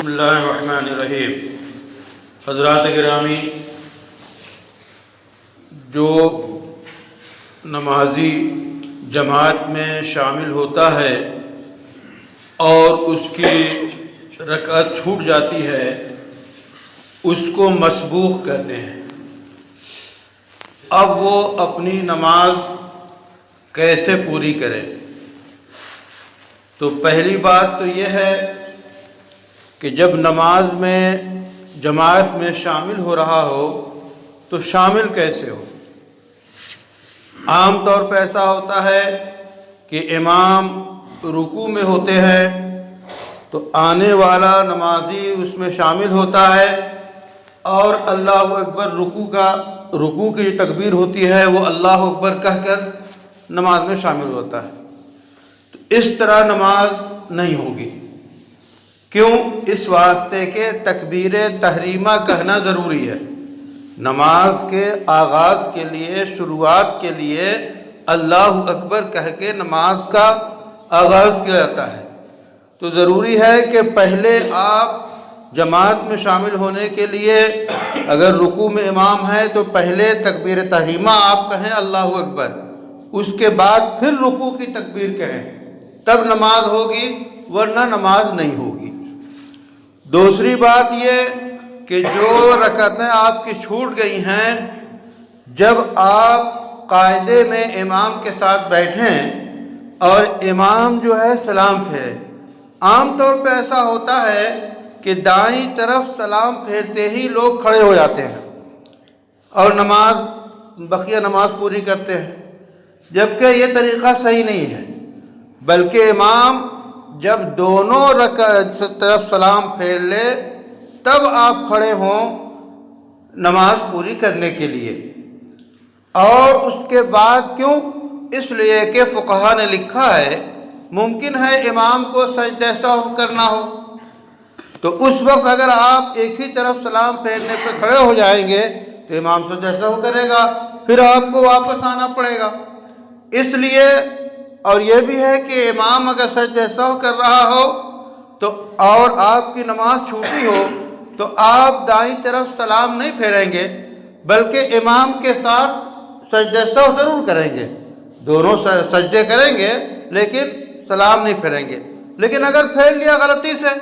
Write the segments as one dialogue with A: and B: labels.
A: بسم اللہ الرحمن الرحیم۔ حضرات گرامی، جو نمازی جماعت میں شامل ہوتا ہے اور اس کی رکعت چھوٹ جاتی ہے اس کو مسبوق کہتے ہیں۔ اب وہ اپنی نماز کیسے پوری کرے؟ تو پہلی بات تو یہ ہے کہ جب نماز میں جماعت میں شامل ہو رہا ہو تو شامل کیسے ہو؟ عام طور پہ ایسا ہوتا ہے کہ امام رکوع میں ہوتے ہیں تو آنے والا نمازی اس میں شامل ہوتا ہے اور اللہ اکبر رکوع کی جو تکبیر ہوتی ہے وہ اللہ اکبر کہہ کر نماز میں شامل ہوتا ہے۔ تو اس طرح نماز نہیں ہوگی۔ کیوں؟ اس واسطے کہ تکبیر تحریمہ کہنا ضروری ہے۔ نماز کے آغاز کے لیے، شروعات کے لیے اللہ اکبر کہہ کے نماز کا آغاز کیا جاتا ہے۔ تو ضروری ہے کہ پہلے آپ جماعت میں شامل ہونے کے لیے اگر رکوع میں امام ہے تو پہلے تکبیر تحریمہ آپ کہیں اللہ اکبر، اس کے بعد پھر رکوع کی تکبیر کہیں، تب نماز ہوگی، ورنہ نماز نہیں ہوگی۔ دوسری بات یہ کہ جو رکعتیں آپ کی چھوٹ گئی ہیں، جب آپ قاعدے میں امام کے ساتھ بیٹھیں اور امام جو ہے سلام پھیرے، عام طور پہ ایسا ہوتا ہے کہ دائیں طرف سلام پھیرتے ہی لوگ کھڑے ہو جاتے ہیں اور بقیہ نماز پوری کرتے ہیں، جبکہ یہ طریقہ صحیح نہیں ہے۔ بلکہ امام جب دونوں طرف سلام پھیر لے تب آپ کھڑے ہوں نماز پوری کرنے کے لیے۔ اور اس کے بعد کیوں؟ اس لیے کہ فقہا نے لکھا ہے ممکن ہے امام کو سجدہ سہو کرنا ہو، تو اس وقت اگر آپ ایک ہی طرف سلام پھیرنے پہ کھڑے ہو جائیں گے تو امام سجدہ سہو کرے گا، پھر آپ کو واپس آنا پڑے گا۔ اس لیے اور یہ بھی ہے کہ امام اگر سجدہ سہو کر رہا ہو تو اور آپ کی نماز چھوٹی ہو تو آپ دائیں طرف سلام نہیں پھیریں گے، بلکہ امام کے ساتھ سجدہ سہو ضرور کریں گے، دونوں سجدے کریں گے لیکن سلام نہیں پھیریں گے۔ لیکن اگر پھیر لیا غلطی سے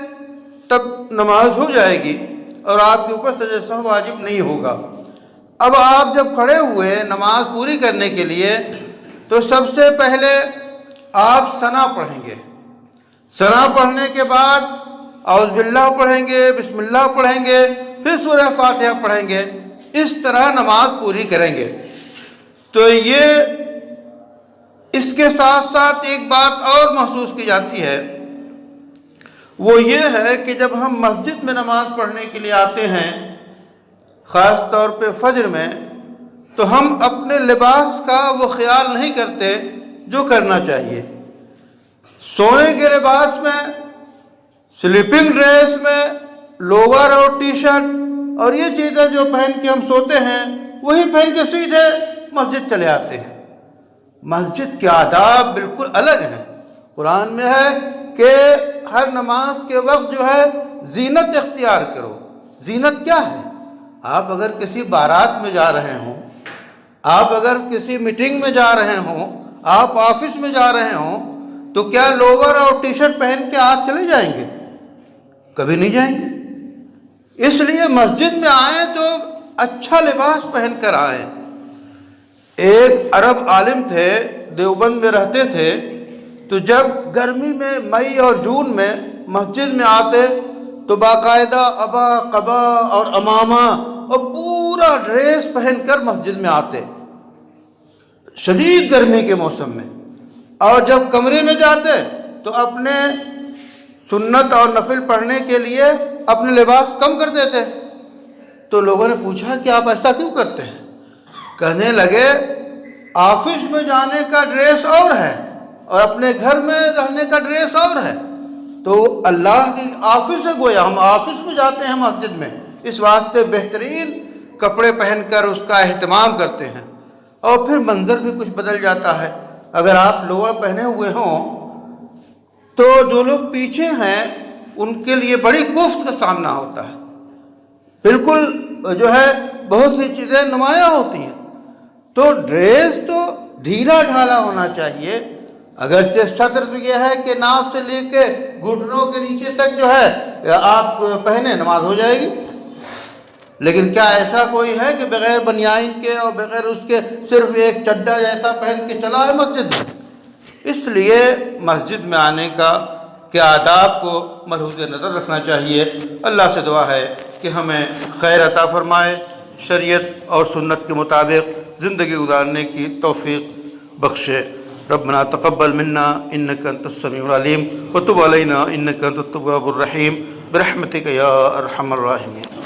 A: تب نماز ہو جائے گی اور آپ کے اوپر سجدہ سہو واجب نہیں ہوگا۔ اب آپ جب کھڑے ہوئے نماز پوری کرنے کے لیے تو سب سے پہلے آپ ثنا پڑھیں گے۔ ثنا پڑھنے کے بعد اعوذ باللہ پڑھیں گے، بسم اللہ پڑھیں گے، پھر سورہ فاتحہ پڑھیں گے۔ اس طرح نماز پوری کریں گے۔ تو اس کے ساتھ ساتھ ایک بات اور محسوس کی جاتی ہے، وہ یہ ہے کہ جب ہم مسجد میں نماز پڑھنے کے لیے آتے ہیں، خاص طور پہ فجر میں، تو ہم اپنے لباس کا وہ خیال نہیں کرتے جو کرنا چاہیے۔ سونے کے لباس میں، سلیپنگ ڈریس میں، لوور اور ٹی شرٹ اور یہ چیزیں جو پہن کے ہم سوتے ہیں وہی پہن کے سیدھے مسجد چلے آتے ہیں۔ مسجد کے آداب بالکل الگ ہیں۔ قرآن میں ہے کہ ہر نماز کے وقت جو ہے زینت اختیار کرو۔ زینت کیا ہے؟ آپ اگر کسی بارات میں جا رہے ہوں، آپ اگر کسی میٹنگ میں جا رہے ہوں، آپ آفس میں جا رہے ہوں، تو کیا لوور اور ٹی شرٹ پہن کے آپ چلے جائیں گے؟ کبھی نہیں جائیں گے۔ اس لیے مسجد میں آئیں تو اچھا لباس پہن کر آئیں۔ ایک عرب عالم تھے، دیوبند میں رہتے تھے، تو جب گرمی میں مئی اور جون میں مسجد میں آتے تو باقاعدہ عبا، قبا اور عمامہ اور پورا ڈریس پہن کر مسجد میں آتے شدید گرمی کے موسم میں، اور جب کمرے میں جاتے تو اپنے سنت اور نفل پڑھنے کے لیے اپنے لباس کم کر دیتے۔ تو لوگوں نے پوچھا کہ آپ ایسا کیوں کرتے ہیں؟ کہنے لگے آفس میں جانے کا ڈریس اور ہے اور اپنے گھر میں رہنے کا ڈریس اور ہے، تو اللہ کی آفس ہے، گویا ہم آفس میں جاتے ہیں مسجد میں، اس واسطے بہترین کپڑے پہن کر اس کا اہتمام کرتے ہیں۔ اور پھر منظر بھی کچھ بدل جاتا ہے۔ اگر آپ لوور پہنے ہوئے ہوں تو جو لوگ پیچھے ہیں ان کے لیے بڑی کوفت کا سامنا ہوتا ہے، بالکل جو ہے بہت سی چیزیں نمایاں ہوتی ہیں۔ تو ڈریس تو ڈھیلا ڈھالا ہونا چاہیے، اگرچہ سطر تو یہ ہے کہ ناف سے لے کے گھٹنوں کے نیچے تک جو ہے آپ پہنے نماز ہو جائے گی، لیکن کیا ایسا کوئی ہے کہ بغیر بنیان کے اور بغیر اس کے صرف ایک چڈا جیسا پہن کے چلا ہے مسجد میں؟ اس لیے مسجد میں آنے کے آداب کو ملحوظ نظر رکھنا چاہیے۔ اللہ سے دعا ہے کہ ہمیں خیر عطا فرمائے، شریعت اور سنت کے مطابق زندگی گزارنے کی توفیق بخشے۔ ربنا تقبل منا انك انت السميع العليم وتب علينا انك انت التواب الرحيم برحمتك يا ارحم الراحمين۔